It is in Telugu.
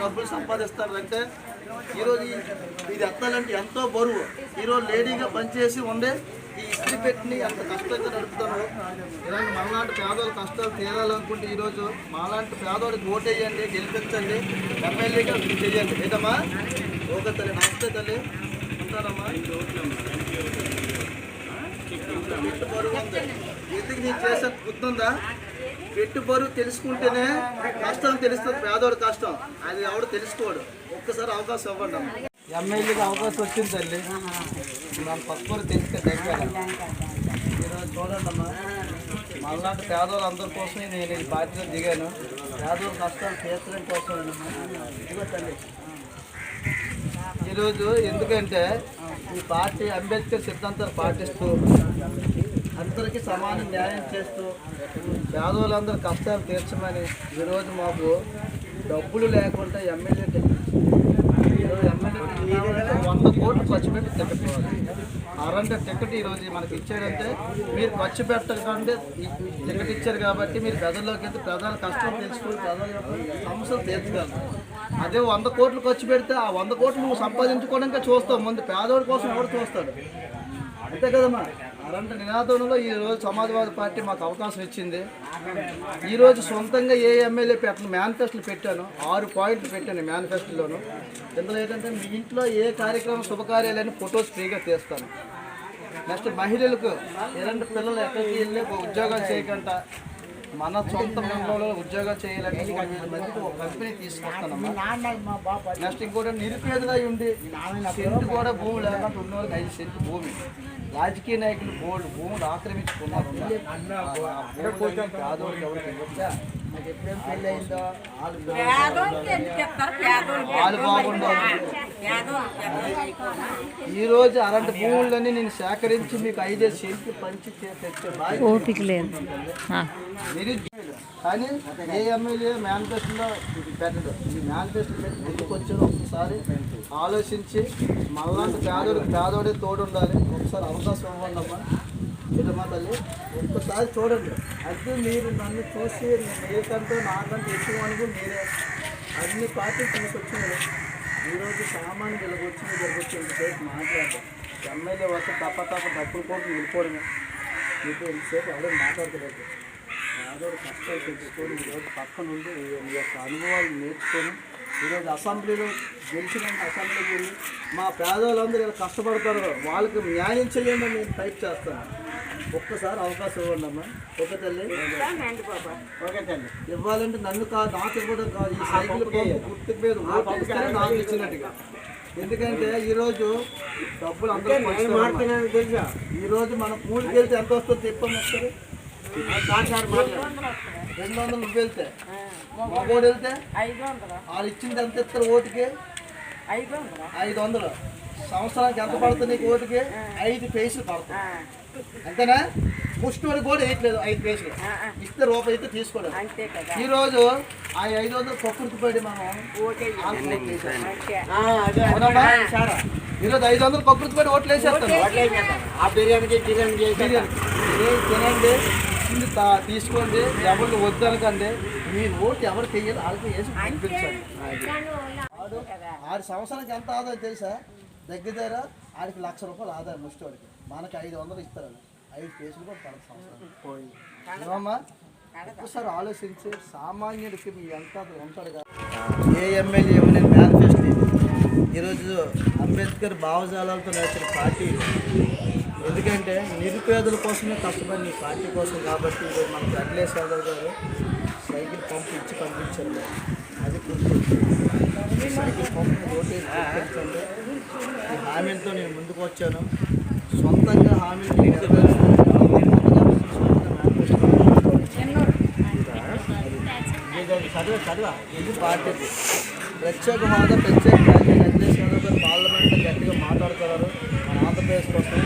డబ్బులు సంపాదిస్తారంటే ఈరోజు ఇది ఎత్తాలంటే ఎంతో బరువు. ఈరోజు లేడీగా పనిచేసి ఉండే ఈ ఇస్త్రీ పెట్టిని ఎంత కష్టంగా నడుపుతాను. ఇలాంటి మనలాంటి పేదోళ్ళ కష్టాలు తీరాలనుకుంటే ఈరోజు మాలాంటి పేదోళ్ళకి ఓటేయండి, గెలిపించండి, ఎమ్మెల్యేగా చేయండి. ఏదమ్మా ఓకే తల్లి, నమస్తే తల్లి, ఉంటానమ్మా. పెట్టు బరువు ఉంది, ఎందుకు నేను చేసే గుర్తుందా? పెట్టు బరువు తెలుసుకుంటేనే కష్టం తెలుస్తుంది, పేదోడు కష్టం అది ఎవడు తెలుసుకోడు. ఒక్కసారి అవకాశం ఇవ్వండి అమ్మ. ఎమ్మెల్యేకి అవకాశం వచ్చింది తల్లి, మన పక్కన తెలిస్తే దగ్గర. ఈరోజు చూడండి అమ్మా, మనలాంటి పేదోళ్ళందరి కోసమే నేను ఈ బాధ్యత దిగాను. పేదోళ్ళ కష్టాలు తీర్చడం కోసం ఇదిగో తల్లి. ఈరోజు ఎందుకంటే ఈ పార్టీ అంబేద్కర్ సిద్ధాంతాలు పాటిస్తూ అందరికీ సమాన న్యాయం చేస్తూ పేదోళ్ళందరూ కష్టాలు తీర్చమని ఈరోజు మాకు డబ్బులు లేకుండా ఎమ్మెల్యే ఈరోజు ఎమ్మెల్యే 100 కోట్లు ఖర్చు పెట్టి టికెట్ అరంటే టికెట్ ఈరోజు మనకి ఇచ్చారంటే మీరు ఖర్చు పెట్టకంటే టికెట్ ఇచ్చారు కాబట్టి మీరు ప్రజల్లోకి వెళ్తే ప్రజల కష్టం తెలుసుకొని ప్రజల సమస్యలు తీర్చగలరు. అదే 100 కోట్లు ఖర్చు పెడితే ఆ 100 కోట్లు నువ్వు సంపాదించుకోవడానికి చూస్తావు, ముందు పేదోడి కోసం ఎవరు చూస్తాడు, అంతే కదమ్మా. అలాంటి నినాదంలో ఈరోజు సమాజ్వాదీ పార్టీ మాకు అవకాశం ఇచ్చింది. ఈరోజు సొంతంగా ఏ ఎమ్మెల్యే పెట్టను మేనిఫెస్టోలు పెట్టాను, 6 పాయింట్లు పెట్టాను మేనిఫెస్టోలోను. ఇందులో ఏంటంటే మీ ఇంట్లో ఏ కార్యక్రమం శుభకార్యాలని ఫొటోస్ ఫ్రీగా తీస్తాను. నెక్స్ట్ మహిళలకు ఎలాంటి పిల్లలు ఎక్కడికి వెళ్ళి ఉద్యోగాలు చేయకుండా మన సొంత మండలంలో ఉద్యోగాలు చేయాలంటే 5 మందికి ఒక కంపెనీ తీసుకొస్తానమ్మా. నెక్స్ట్ ఇంకోటి నిరుపేదగా ఉండి సెంటు కూడా భూమి లేకుండా ఉన్న వాళ్ళకి 5 సెంటు భూమి, రాజకీయ నాయకులు బోర్డు భూములు ఆక్రమించుకున్నారు. పేదోళ్ళకి ఎవరికి ఇవ్వచ్చా? ఎప్పుడేం పెళ్ళి అయిందో వాళ్ళు బాగుండాలి. ఈరోజు అలాంటి భూములన్నీ నేను సేకరించి మీకు 5 సెంట్లు పంచి తెచ్చే కానీ ఏ ఎమ్మెల్యే మేనిఫెస్టోలో పెట్టడు. ఈ మేనిఫెస్టో పెట్టి ముందుకు వచ్చాడు. ఒకసారి ఆలోచించి మళ్ళాంటి పేదోడే తోడు ఉండాలి. ఒకసారి అవకాశం ఇవ్వండి అమ్మా. ఇదమ్మా తల్లి, ఒక్కసారి చూడండి. అయితే మీరు నన్ను చూసి మీకంటే నాకంటే ఎక్కువ అనుకుని మీరే అన్ని పార్టీలు తీసుకొచ్చినారు. ఈరోజు సామాన్య జరగొచ్చింది సేపు మాట్లాడతాం. ఎమ్మెల్యే వస్తే తప్ప డబ్బులు పోటీ వెళ్ళిపోవడమే. మీకు ఎంతసేపు అదే మాట్లాడలేదు. పేదోడు కష్టాలు తెలుసుకొని ఈరోజు పక్క నుండి మీ యొక్క అనుభవాలు నేర్చుకొని ఈరోజు అసెంబ్లీలో గెలిచిన అసెంబ్లీకి వెళ్ళి మా పేదవాళ్ళందరూ ఇలా కష్టపడతారు, వాళ్ళకి న్యాయం చేయండి నేను టైప్ చేస్తాను. ఒక్కసారి అవకాశం ఇవ్వండి అమ్మా. ఓకే తల్లి, ఓకే తల్లి. ఇవ్వాలంటే నన్ను కాదు, నాకు ఇవ్వడం కాదు, ఈ సైకిల్ గుర్తుకు మీద ఓటు నాకు ఇచ్చినట్టుగా. ఎందుకంటే ఈరోజు డబ్బులు అందరూ తెలుసా. ఈరోజు మనం కూలికి వెళ్తే ఎంత వస్తుందో చెప్పండి వస్తుంది. 200 నువ్వు వెళ్తే మగోడు వెళ్తే వాళ్ళు ఇచ్చింది ఎంత ఇస్తారు ఓటుకి? 500. సంవత్సరానికి ఎంత పడుతుంది నీకు ఓటుకి? 5 పైసలు పడుతుంది, అంతేనా? ముష్టి కూడా వేయట్లేదు, 5 పైసలు ఇస్తే రూపాయి అయితే తీసుకోవడం. ఈరోజు ఆ 500 ప్రకృతి పడి మనం ఈరోజు 500 ప్రకృతి పడి ఓట్లు వేసేస్తాను. ఆ బిర్యానీకి తినండి, తీసుకోండి, ఎవరికి వద్దనకండి. మీరు ఓటు ఎవరికి వేయాలి వాళ్ళకి వేసి పంపించండి. 6 సంవత్సరానికి ఎంత ఆదాయం తెలుసా? దగ్గర ఆడికి 1,00,000 రూపాయలు ఆదాయం ముష్టివాడికి. మనకి 500 ఇస్తారు, 5 కేసులు కూడా పడదు సంవత్సరం. ఏమమ్మా ఒక్కసారి ఆలోచించి సామాన్యుడికి మీ ఎంత ఉంటాడు కదా. ఏ ఎమ్మెల్యే నేను మేనిఫెస్టో ఈరోజు అంబేద్కర్ భావజాలాలతో నడిచిన పార్టీ. ఎందుకంటే నిరుపేదల కోసమే కష్టపడిన పార్టీ కోసం కాబట్టి ఈరోజు మన అఖిలేష్ యాదవ్ గారు సైకిల్ పంపు ఇచ్చి పంపించండి. అది సైకిల్ పంపు ఓటేసి పంపించండి. ఈ హామీలతో నేను ముందుకు వచ్చాను. సొంతంగా హామీలు చదివా ఇది పార్టీ ప్రత్యేక హోదా, ప్రత్యేక అఖిలేష్ యాదవ్ గారు పార్లమెంట్లో గట్టిగా మాట్లాడుతున్నారు మన ఆంధ్రప్రదేశ్ కోసం.